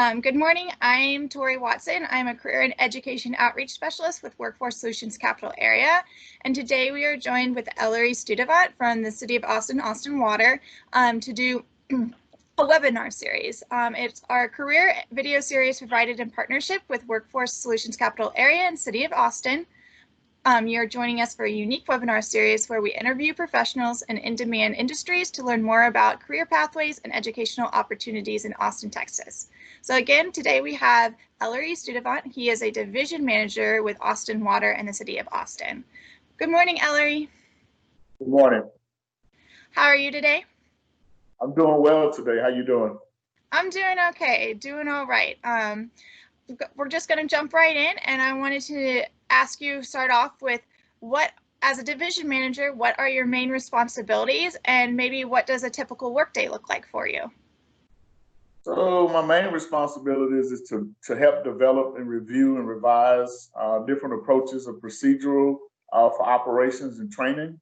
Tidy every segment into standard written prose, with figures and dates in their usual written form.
Good morning. I'm Tori Watson. I'm a career and education outreach specialist with Workforce Solutions Capital Area. And today we are joined with Ellery Studivant from the City of Austin, Austin Water, to do a webinar series. It's our career video series provided in partnership with Workforce Solutions Capital Area and City of Austin. You're joining us for a unique webinar series where we interview professionals in in-demand industries to learn more about career pathways and educational opportunities in Austin, Texas. So again, today we have Ellery Studivant. He is a division manager with Austin Water and the City of Austin. Good morning, Ellery. Good morning. How are you today? I'm doing well today. How you doing? I'm doing okay, doing all right. We're just going to jump right in, and I wanted to ask you, start off with as a division manager, what are your main responsibilities, and maybe what does a typical workday look like for you? So my main responsibilities is to help develop and review and revise different approaches of procedural for operations and training,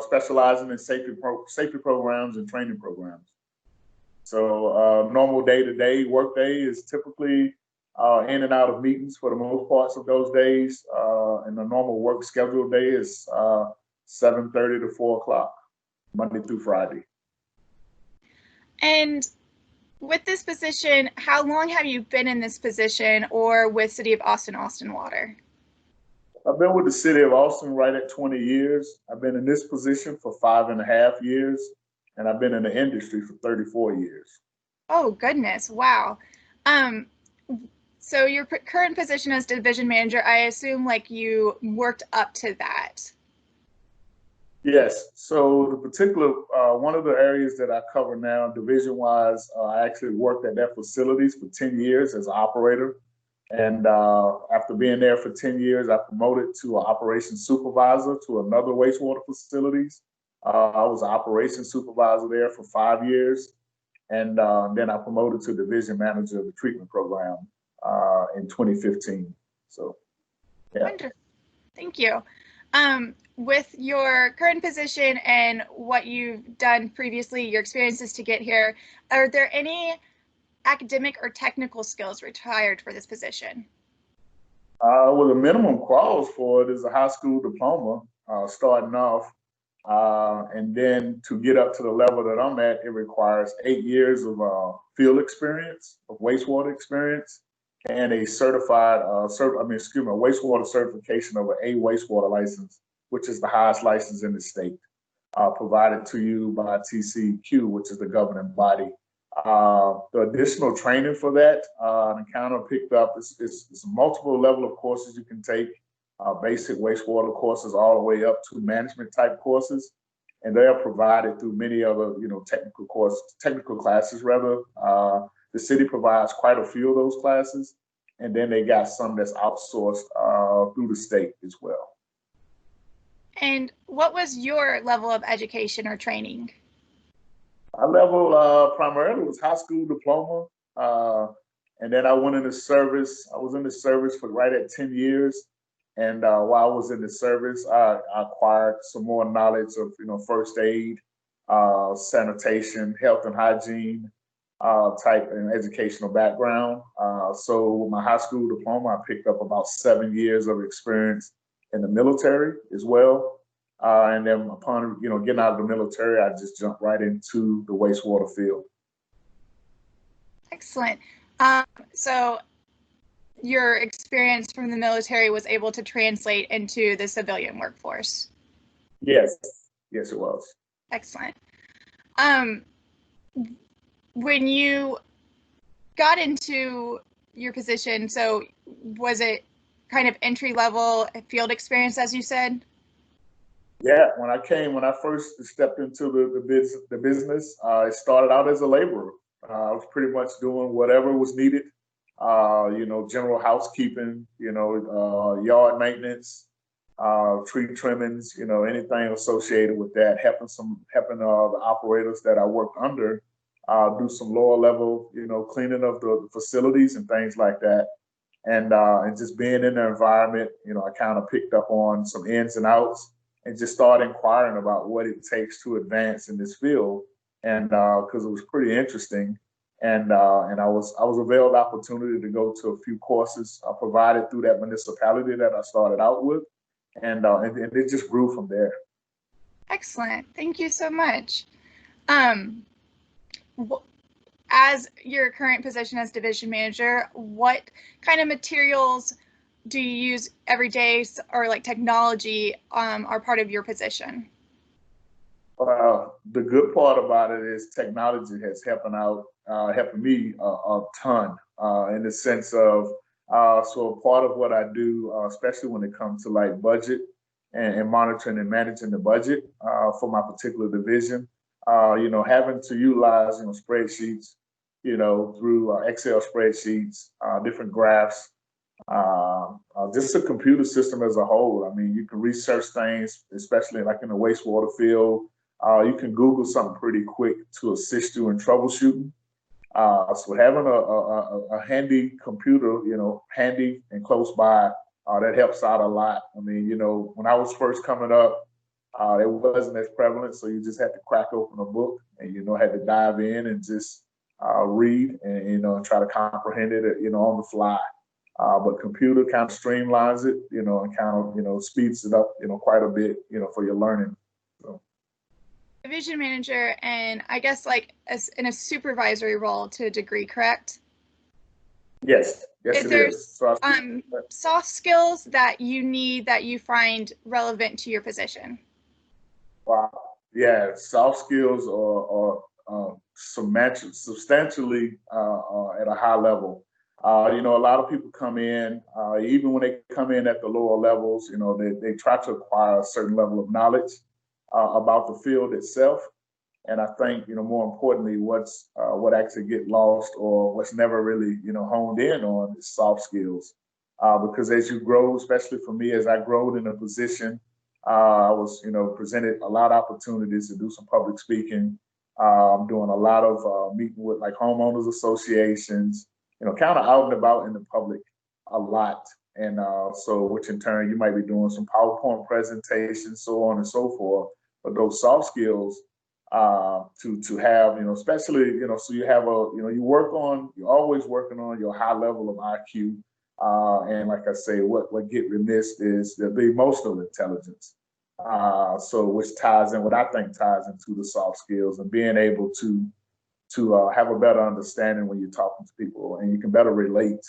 specializing in safety programs and training programs. So normal day-to-day workday is typically in and out of meetings for the most parts of those days. And the normal work schedule day is 7:30 to 4 o'clock, Monday through Friday. And with this position, how long have you been in this position or with City of Austin, Austin Water? I've been with the City of Austin right at 20 years. I've been in this position for 5.5 years, and I've been in the industry for 34 years. Oh, goodness. Wow. So your current position as division manager, I assume like you worked up to that. Yes. So the particular, one of the areas that I cover now division-wise, I actually worked at their facilities for 10 years as an operator. And after being there for 10 years, I promoted to an operations supervisor to another wastewater facilities. I was an operations supervisor there for 5 years. And then I promoted to division manager of the treatment program in 2015. So, yeah. Wonderful. Thank you. With your current position and what you've done previously, your experiences to get here, are there any academic or technical skills required for this position? Well, the minimum quals for it is a high school diploma starting off. And then to get up to the level that I'm at, it requires 8 years of field experience, of wastewater experience, and a certified, wastewater certification of a wastewater license, which is the highest license in the state, provided to you by TCQ, which is the governing body. The additional training for that, I kind of picked up, it's multiple level of courses you can take, basic wastewater courses all the way up to management type courses. And they are provided through many other, technical classes rather. The city provides quite a few of those classes. And then they got some that's outsourced through the state as well. And what was your level of education or training? My level primarily was high school diploma. And then I went into service. I was in the service for right at 10 years. And while I was in the service, I acquired some more knowledge of, first aid, sanitation, health and hygiene type and educational background. So with my high school diploma, I picked up about 7 years of experience in the military as well. And then upon, getting out of the military, I just jumped right into the wastewater field. Excellent. So your experience from the military was able to translate into the civilian workforce? Yes, it was. Excellent. When you got into your position, so was it kind of entry level field experience, as you said? Yeah, when I first stepped into the business, it started out as a laborer. I was pretty much doing whatever was needed. General housekeeping, yard maintenance, tree trimmings, anything associated with that, helping the operators that I worked under do some lower level, cleaning of the facilities and things like that. And just being in the environment, I kind of picked up on some ins and outs and just started inquiring about what it takes to advance in this field. And because it was pretty interesting. and I was availed the opportunity to go to a few courses provided through that municipality that I started out with, and it just grew from there. Excellent. Thank you so much. As your current position as division manager, what kind of materials do you use every day, or like technology are part of your position? The good part about it is technology has helping me a ton in the sense of, so part of what I do, especially when it comes to like budget and monitoring and managing the budget for my particular division, having to utilize, spreadsheets, through Excel spreadsheets, different graphs, just a computer system as a whole. I mean, you can research things, especially like in the wastewater field. You can Google something pretty quick to assist you in troubleshooting. So having a handy computer, handy and close by, that helps out a lot. I mean, when I was first coming up, it wasn't as prevalent, so you just had to crack open a book and, had to dive in and just read and, try to comprehend it, on the fly. But computer kind of streamlines it, and kind of, speeds it up, quite a bit, for your learning. So. Division manager, and I guess like in a supervisory role to a degree, correct? Yes, yes, it is. So soft skills that you need that you find relevant to your position? Wow. Yeah, soft skills are substantially at a high level. A lot of people come in, even when they come in at the lower levels, they try to acquire a certain level of knowledge about the field itself. And I think, more importantly, what actually get lost or what's never really, honed in on is soft skills. Because as you grow, especially for me, as I growed in a position, I was, presented a lot of opportunities to do some public speaking. I'm doing a lot of meeting with like homeowners associations, kind of out and about in the public a lot. And so, which in turn, you might be doing some PowerPoint presentations, so on and so forth. But those soft skills to have, especially, so you have you're always working on your high level of IQ. And like I say, what get remiss is the emotional intelligence. So which ties in, what I think ties into the soft skills and being able to have a better understanding when you're talking to people and you can better relate.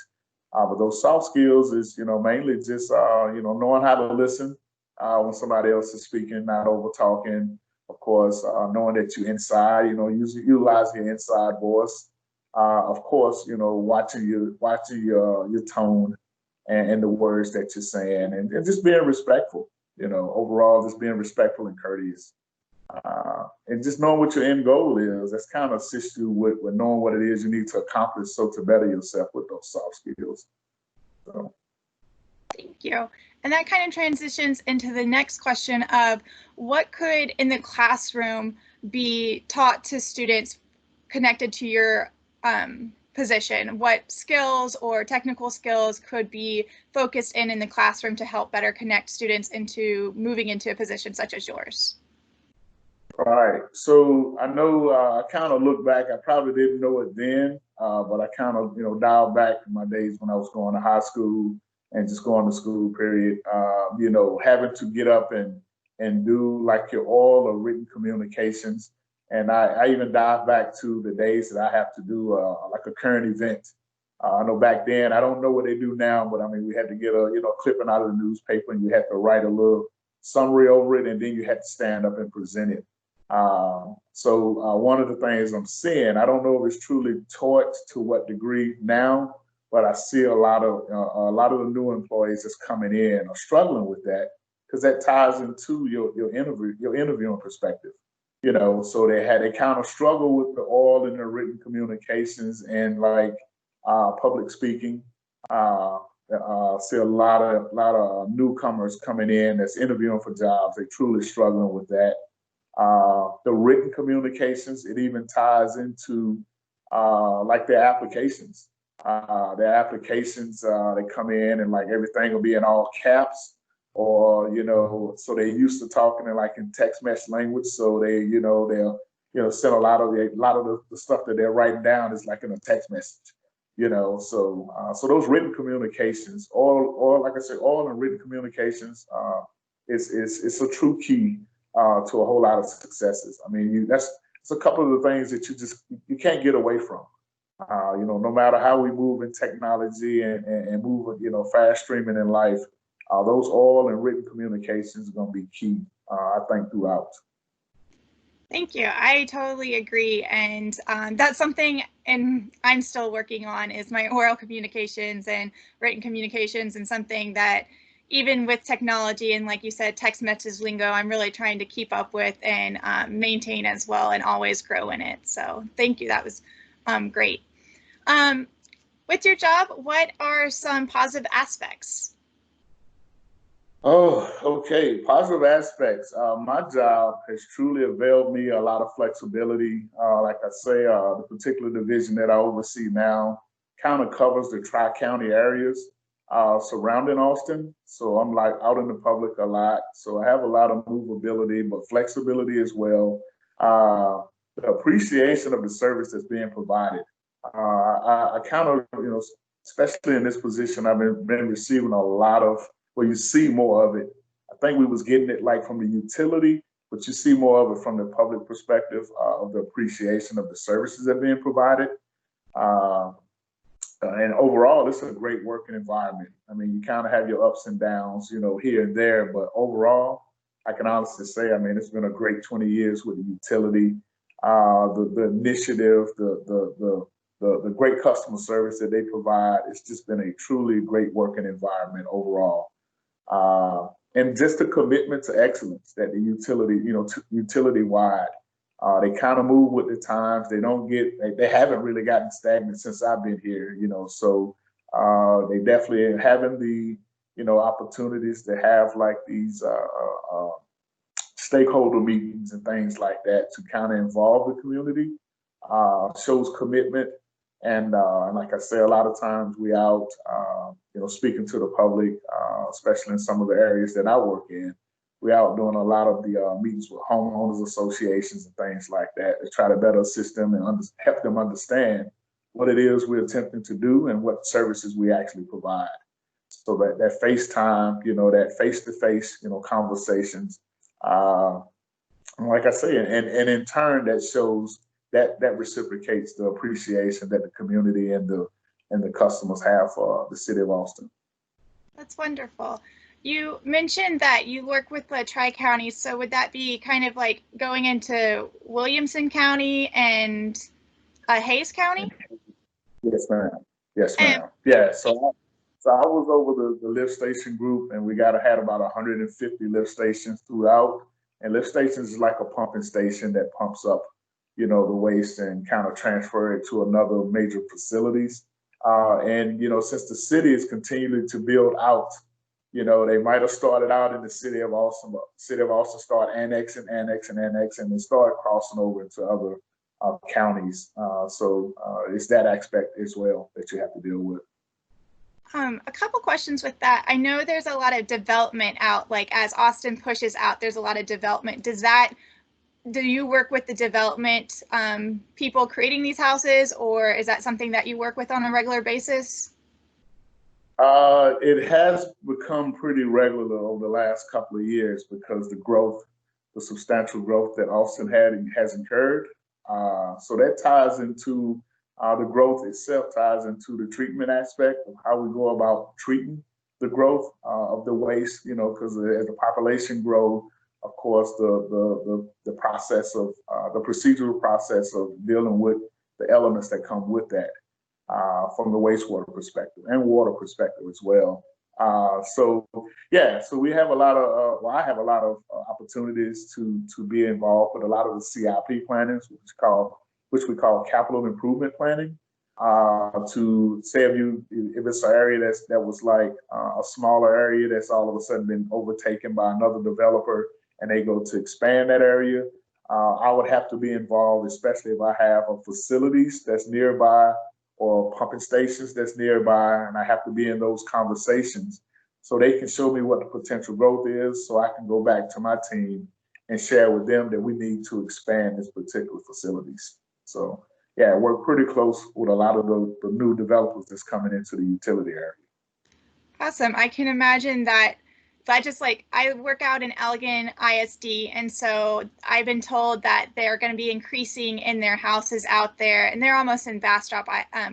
But those soft skills is, mainly just, knowing how to listen when somebody else is speaking, not over talking. Of course, knowing that you're inside, utilize your inside voice. Of course, watching your tone and the words that you're saying, and just being respectful. Overall, just being respectful and courteous, and just knowing what your end goal is. That's kind of assists you with knowing what it is you need to accomplish, so to better yourself with those soft skills. So. Thank you. And that kind of transitions into the next question of what could in the classroom be taught to students connected to your position? What skills or technical skills could be focused in the classroom to help better connect students into moving into a position such as yours? All right. So I know I kind of look back. I probably didn't know it then, but I kind of, dialed back to my days when I was going to high school and just going to school, period. Having to get up and do like your oral or written communications. And I even dive back to the days that I have to do like a current event. I know back then, I don't know what they do now, but I mean, we had to get a, clipping out of the newspaper and you had to write a little summary over it and then you had to stand up and present it. So one of the things I'm seeing, I don't know if it's truly taught to what degree now, but I see a lot of the new employees that's coming in are struggling with that because that ties into your interviewing perspective. So they kind of struggle with the oral and the written communications and like public speaking. See a lot of newcomers coming in that's interviewing for jobs. They're truly struggling with that. The written communications, it even ties into like their applications. They come in and like everything will be in all caps, or so they used to talking in like in text message language. So they'll send a lot of the stuff that they're writing down is like in a text message. So those written communications, all like I said, all in written communications, it's a true key to a whole lot of successes. I mean, it's a couple of the things that you can't get away from. No matter how we move in technology and move, fast streaming in life, those oral and written communications are going to be key, I think, throughout. Thank you. I totally agree. And that's something, and I'm still working on, is my oral communications and written communications, and something that even with technology and, like you said, text message lingo, I'm really trying to keep up with and maintain as well, and always grow in it. So thank you. That was great. With your job, what are some positive aspects? Oh, okay. Positive aspects. My job has truly availed me a lot of flexibility. Like I say, the particular division that I oversee now kind of covers the Tri-County areas surrounding Austin. So I'm like out in the public a lot. So I have a lot of movability, but flexibility as well. The appreciation of the service that's being provided. I kind of, especially in this position, I've been receiving a lot of, where you see more of it. I think we was getting it like from the utility, but you see more of it from the public perspective of the appreciation of the services that are being provided. And overall, it's a great working environment. I mean, you kind of have your ups and downs, here and there, but overall, I can honestly say, I mean, it's been a great 20 years with the utility, the initiative, the great customer service that they provide. It's just been a truly great working environment overall. And just the commitment to excellence that the utility, utility-wide, they kind of move with the times. They haven't really gotten stagnant since I've been here, so they definitely are having the, opportunities to have like these stakeholder meetings and things like that to kind of involve the community, shows commitment. And like I say, a lot of times we out, speaking to the public, especially in some of the areas that I work in. We out doing a lot of the meetings with homeowners associations and things like that to try to better assist them and help them understand what it is we're attempting to do and what services we actually provide. So that FaceTime, that face-to-face, conversations, like I say, and in turn that shows that reciprocates the appreciation that the community and the customers have for the city of Austin. That's wonderful. You mentioned that you work with the Tri-County, so would that be kind of like going into Williamson County and Hayes County? Yes, ma'am. Yes, ma'am. Yeah. So I was over the lift station group, and we had about 150 lift stations throughout. And lift stations is like a pumping station that pumps up, the waste and kind of transfer it to another major facilities. And since the city is continuing to build out, they might have started out in the city of Austin, but the city of Austin started annexing, and then started crossing over into other counties. So it's that aspect as well that you have to deal with. A couple questions with that. I know there's a lot of development out, like as Austin pushes out, there's a lot of development. Do you work with the development people creating these houses, or is that something that you work with on a regular basis? It has become pretty regular over the last couple of years because the substantial growth that Austin has incurred. So that ties into the growth itself, ties into the treatment aspect of how we go about treating the growth of the waste, because as the population grows, of course, the process of the procedural process of dealing with the elements that come with that from the wastewater perspective and water perspective as well. So we have a lot of, I have a lot of opportunities to be involved with a lot of the CIP plannings, which we call capital improvement planning. To say if it's an area that was like a smaller area that's all of a sudden been overtaken by another developer and they go to expand that area, I would have to be involved, especially if I have facilities that's nearby or pumping stations that's nearby, and I have to be in those conversations so they can show me what the potential growth is, so I can go back to my team and share with them that we need to expand this particular facilities. So yeah, we're pretty close with a lot of the new developers that's coming into the utility area. Awesome. I can imagine that. Just like I work out in Elgin ISD, and so I've been told that they're going to be increasing in their houses out there, and they're almost in Bastrop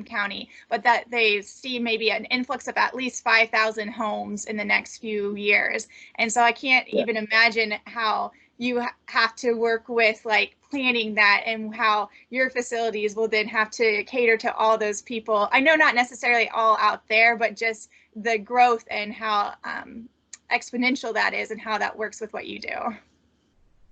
County, but that they see maybe an influx of at least 5,000 homes in the next few years. And so I can't even imagine how you have to work with like planning that, and how your facilities will then have to cater to all those people. I know not necessarily all out there, but just the growth and how exponential that is, and how that works with what you do.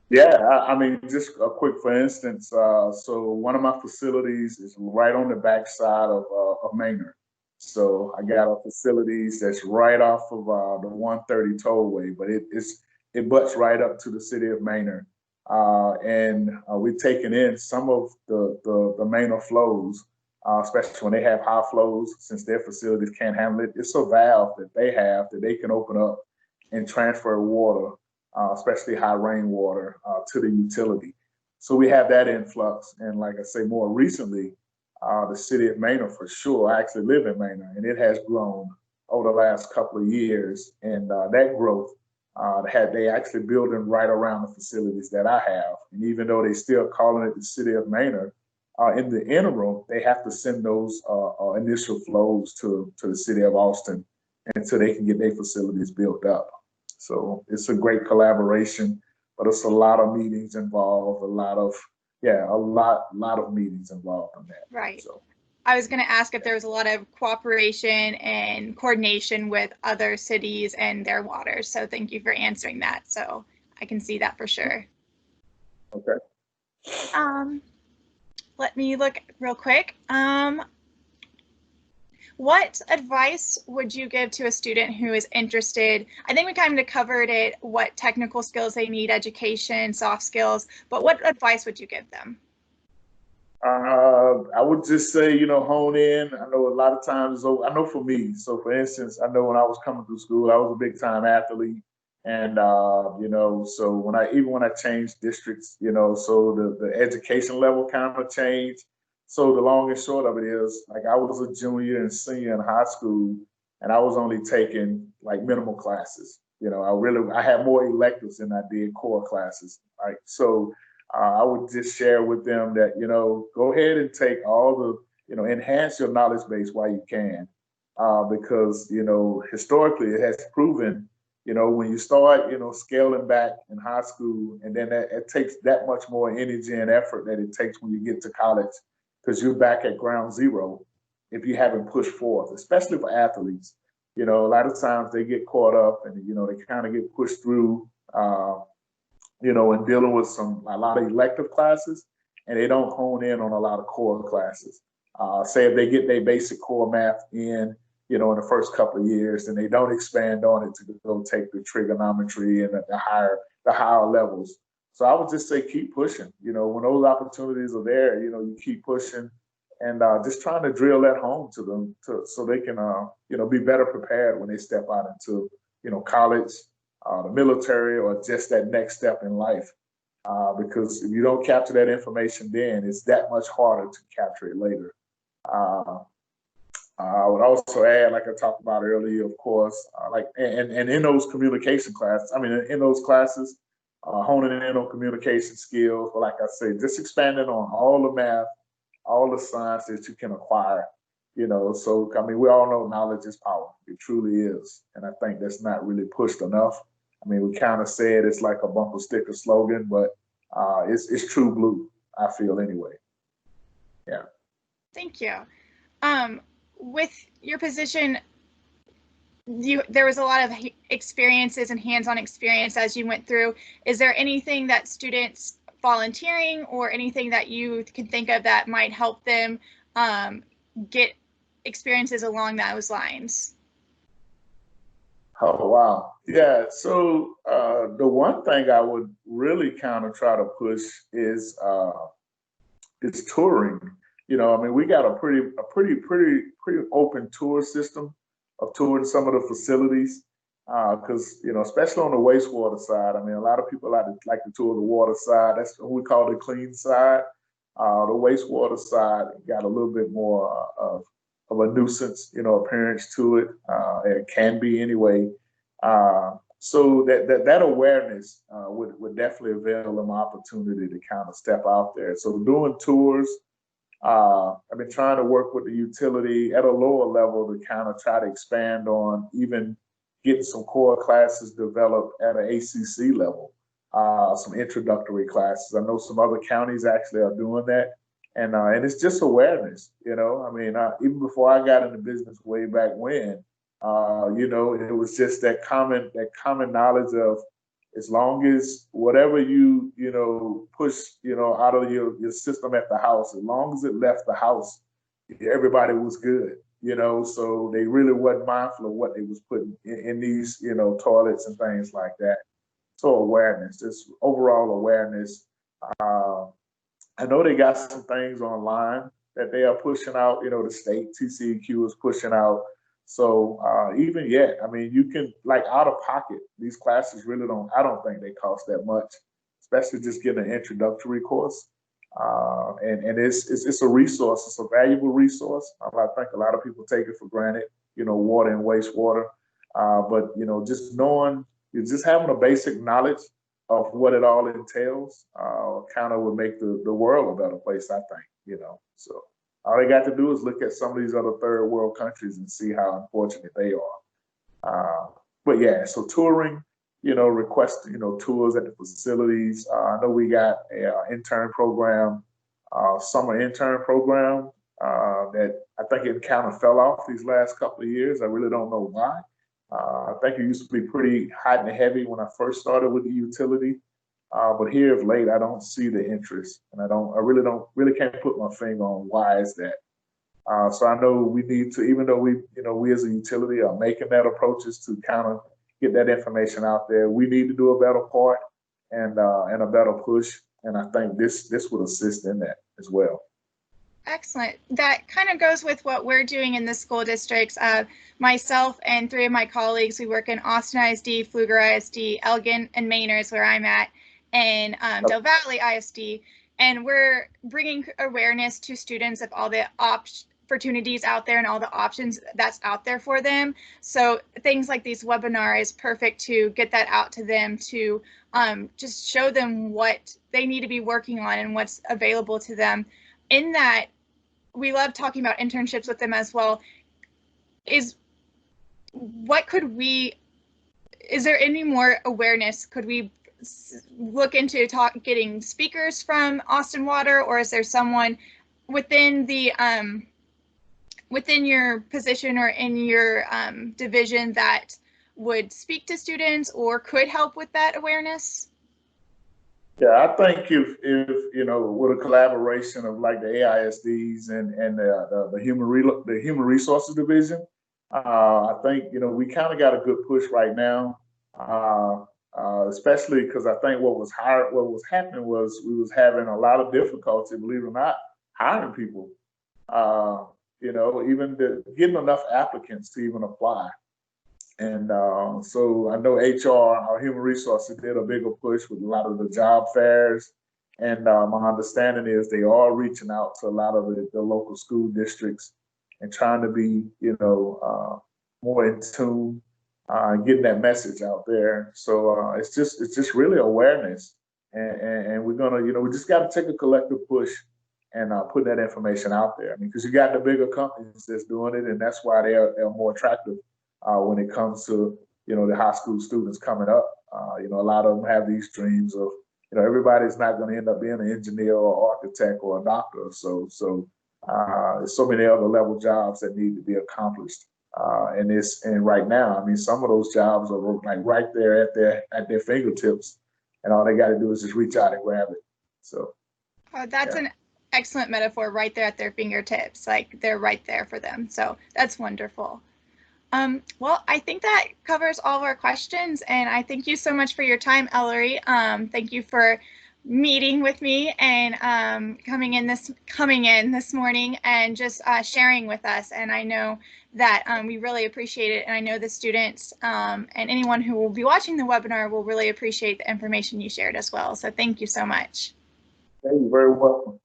Yeah, I mean, just a quick for instance. So one of my facilities is right on the backside of Maynard. So I got a facilities that's right off of the 130 tollway, but it butts right up to the city of Maynard. And we're taking in some of the Maynard flows, especially when they have high flows, since their facilities can't handle it. It's a valve that they have that they can open up and transfer water, especially high rainwater, to the utility. So we have that influx. And like I say, more recently, the city of Maynard, for sure, I actually live in Maynard, and it has grown over the last couple of years. And that growth, they actually building right around the facilities that I have. And even though they still calling it the city of Maynard, in the interim, they have to send those initial flows to the city of Austin until they can get their facilities built up. So it's a great collaboration, but it's a lot of meetings involved, a lot of meetings involved in that. Right. So I was going to ask if there was a lot of cooperation and coordination with other cities and their waters. So thank you for answering that. So I can see that for sure. Okay. Let me look real quick. What advice would you give to a student who is interested? I think we kind of covered it, what technical skills they need, education, soft skills, but what advice would you give them? I would just say, hone in. I know a lot of times, I know for me, so for instance, I know when I was coming through school, I was a big time athlete. And, so when I changed districts, so the education level kind of changed. So the long and short of it is, like, I was a junior and senior in high school, and I was only taking like minimal classes. I had more electives than I did core classes. Like, so I would just share with them that, go ahead and take all the, enhance your knowledge base while you can, because, historically it has proven, when you start, scaling back in high school, and then it takes that much more energy and effort that it takes when you get to college, because you're back at ground zero if you haven't pushed forth, especially for athletes. A lot of times they get caught up and, they kind of get pushed through, and dealing with a lot of elective classes, and they don't hone in on a lot of core classes. Say if they get their basic core math in the first couple of years, and they don't expand on it to go take the trigonometry and the higher levels. So I would just say keep pushing. When those opportunities are there, you keep pushing, and just trying to drill that home to them, so they can be better prepared when they step out into college, the military, or just that next step in life. Because if you don't capture that information then, it's that much harder to capture it later. I would also add, like I talked about earlier, of course, and in those communication classes, in those classes, honing in on communication skills. But like I say, just expanding on all the math, all the science that you can acquire. So we all know knowledge is power. It truly is, and I think that's not really pushed enough. We kind of said it's like a bumper sticker slogan, but it's true blue, I feel, anyway. Yeah. Thank you. With your position, there was a lot of experiences and hands-on experience as you went through. Is there anything that students volunteering or anything that you can think of that might help them get experiences along those lines? Oh, wow. Yeah. So the one thing I would really kind of try to push is touring. We got a pretty open tour system of touring some of the facilities. because especially on the wastewater side, I mean, a lot of people like to tour the water side. That's what we call the clean side. The wastewater side got a little bit more of a nuisance, appearance to it. It can be anyway. So that awareness would definitely avail them opportunity to kind of step out there. So doing tours. I've been trying to work with the utility at a lower level to kind of try to expand on even getting some core classes developed at an ACC level, some introductory classes. I know some other counties actually are doing that, and it's just awareness. I mean, even before I got into business way back when, it was just that common knowledge of as long as whatever you push out of your system at the house, as long as it left the house, everybody was good. So they really wasn't mindful of what they was putting in these toilets and things like that. So awareness, just overall awareness. I know they got some things online that they are pushing out. The state TCEQ is pushing out. So even yet, I mean, you can like out of pocket. These classes really don't. I don't think they cost that much, especially just getting an introductory course. And it's a resource. It's a valuable resource. I think a lot of people take it for granted. Water and wastewater. But just knowing, just having a basic knowledge of what it all entails, kind of would make the world a better place, I think. So all they got to do is look at some of these other third world countries and see how unfortunate they are. But yeah, so touring, request, tours at the facilities. I know we got a intern program, summer intern program that I think it kind of fell off these last couple of years. I really don't know why. I think it used to be pretty hot and heavy when I first started with the utility. But here of late, I don't see the interest, and I really can't put my finger on why is that. So I know we need to, even though we as a utility are making that approaches to kind of get that information out there, we need to do a better part and a better push. And I think this would assist in that as well. Excellent. That kind of goes with what we're doing in the school districts. Myself and three of my colleagues, we work in Austin ISD, Pfluger ISD, Elgin, and Manor is where I'm at, and Del Valley ISD. And we're bringing awareness to students of all the opportunities out there and all the options that's out there for them. So things like these webinars is perfect to get that out to them, to just show them what they need to be working on and what's available to them. In that, we love talking about internships with them as well. Is there any more awareness? Could we look into getting speakers from Austin Water, or is there someone within the within your position or in your division that would speak to students or could help with that awareness? Yeah, I think if with a collaboration of like the AISDs and the human resources division, I think we kind of got a good push right now, especially because I think what was happening was we was having a lot of difficulty, believe it or not, hiring people. Even getting enough applicants to even apply. And so I know HR, our human resources, did a bigger push with a lot of the job fairs. And my understanding is they are reaching out to a lot of the local school districts and trying to be, more in tune, getting that message out there. So it's just really awareness, and we're gonna, we just got to take a collective push and put that information out there. I mean, because you got the bigger companies that's doing it, and that's why they're more attractive. When it comes to the high school students coming up, a lot of them have these dreams of everybody's not going to end up being an engineer or architect or a doctor. So there's so many other level jobs that need to be accomplished. And right now, I mean, some of those jobs are like right there at their fingertips, and all they got to do is just reach out and grab it. So that's an excellent metaphor, right there at their fingertips, like they're right there for them. So that's wonderful. Well, I think that covers all of our questions, and I thank you so much for your time, Ellery. Thank you for meeting with me and coming in this morning and just sharing with us. And I know that we really appreciate it. And I know the students and anyone who will be watching the webinar will really appreciate the information you shared as well. So thank you so much. You're very welcome.